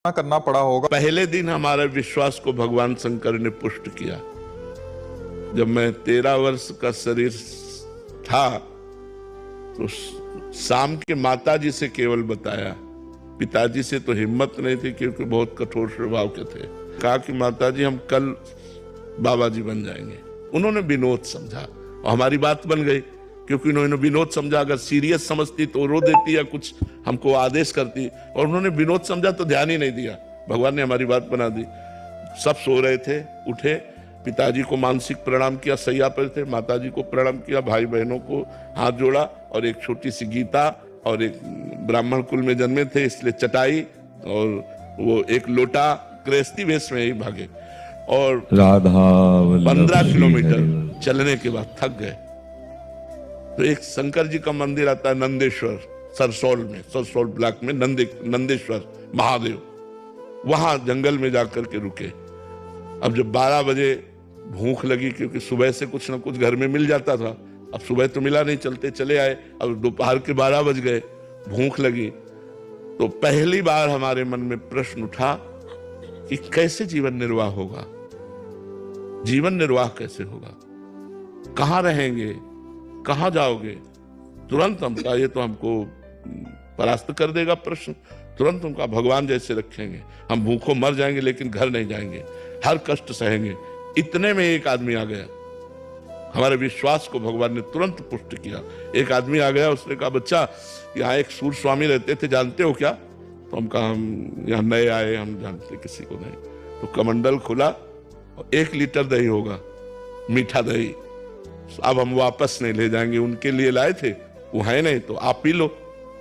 करना पड़ा होगा। पहले दिन हमारे विश्वास को भगवान शंकर ने पुष्ट किया। जब मैं 13 वर्ष का शरीर था तो शाम के माताजी से केवल बताया, पिताजी से तो हिम्मत नहीं थी क्योंकि बहुत कठोर स्वभाव के थे। कहा कि माताजी हम कल बाबा जी बन जाएंगे। उन्होंने विनोद समझा और हमारी बात बन गई, क्योंकि उन्होंने विनोद समझा। अगर सीरियस समझती तो रो देती या कुछ हमको आदेश करती, और उन्होंने विनोद समझा तो ध्यान ही नहीं दिया। भगवान ने हमारी बात बना दी। सब सो रहे थे, उठे, पिताजी को मानसिक प्रणाम किया, सैया पर थे, माताजी को प्रणाम किया, भाई बहनों को हाथ जोड़ा, और एक छोटी सी गीता, और एक ब्राह्मण कुल में जन्मे थे इसलिए चटाई, और वो एक लोटा, गृहस्थी वेश में ही भागे। और 15 किलोमीटर चलने के बाद थक गए तो एक शंकर जी का मंदिर आता है नंदेश्वर, सरसौल ब्लॉक में नंदेश्वर महादेव, वहां जंगल में जाकर के रुके। अब जब 12 बजे भूख लगी, क्योंकि सुबह से कुछ ना कुछ घर में मिल जाता था, अब सुबह तो मिला नहीं, चलते चले आए। अब दोपहर के 12 बज गए, भूख लगी, तो पहली बार हमारे मन में प्रश्न उठा कि कैसे जीवन निर्वाह होगा, जीवन निर्वाह कैसे होगा, कहां रहेंगे, कहां जाओगे। तुरंत हम कहा ये तो हमको परास्त कर देगा प्रश्न। तुरंत उनका भगवान जैसे रखेंगे, हम भूखों मर जाएंगे लेकिन घर नहीं जाएंगे, हर कष्ट सहेंगे। इतने में एक आदमी आ गया, हमारे विश्वास को भगवान ने तुरंत पुष्ट किया। एक आदमी आ गया, उसने कहा बच्चा यहाँ एक सूर स्वामी रहते थे, जानते हो क्या? तो हम कहा हम यहाँ नए आए, हम जानते किसी को नहीं। तो कमंडल खुला और 1 लीटर दही होगा, मीठा दही। अब हम वापस नहीं ले जाएंगे, उनके लिए लाए थे, वो है नहीं, तो आप पी लो।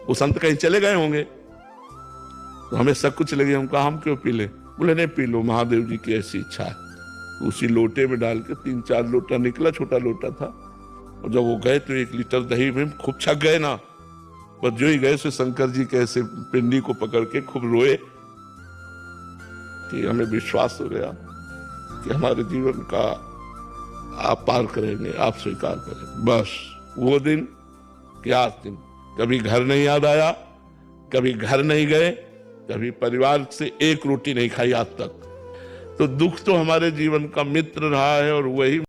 वो संत कहीं चले गए होंगे। तो हमें सब कुछ लगे, हम कहा हम क्यों पी ले? बोले नहीं पी लो, महादेव जी की ऐसी इच्छा है। उसी लोटे में डाल के 3-4 लोटा निकला, छोटा लोटा था। और जब वो गए तो 1 लीटर दही में खूब छक गए ना। बस जो ही गए सो शंकर जी के ऐसे पिंडी को पकड़ के खूब रोए कि हमें विश्वास हो गया कि हमारे जीवन का आप पार करेंगे, आप स्वीकार करें। बस वो दिन क्या दिन, कभी घर नहीं याद आया, कभी घर नहीं गए, कभी परिवार से एक रोटी नहीं खाई आज तक। तो दुख तो हमारे जीवन का मित्र रहा है, और वही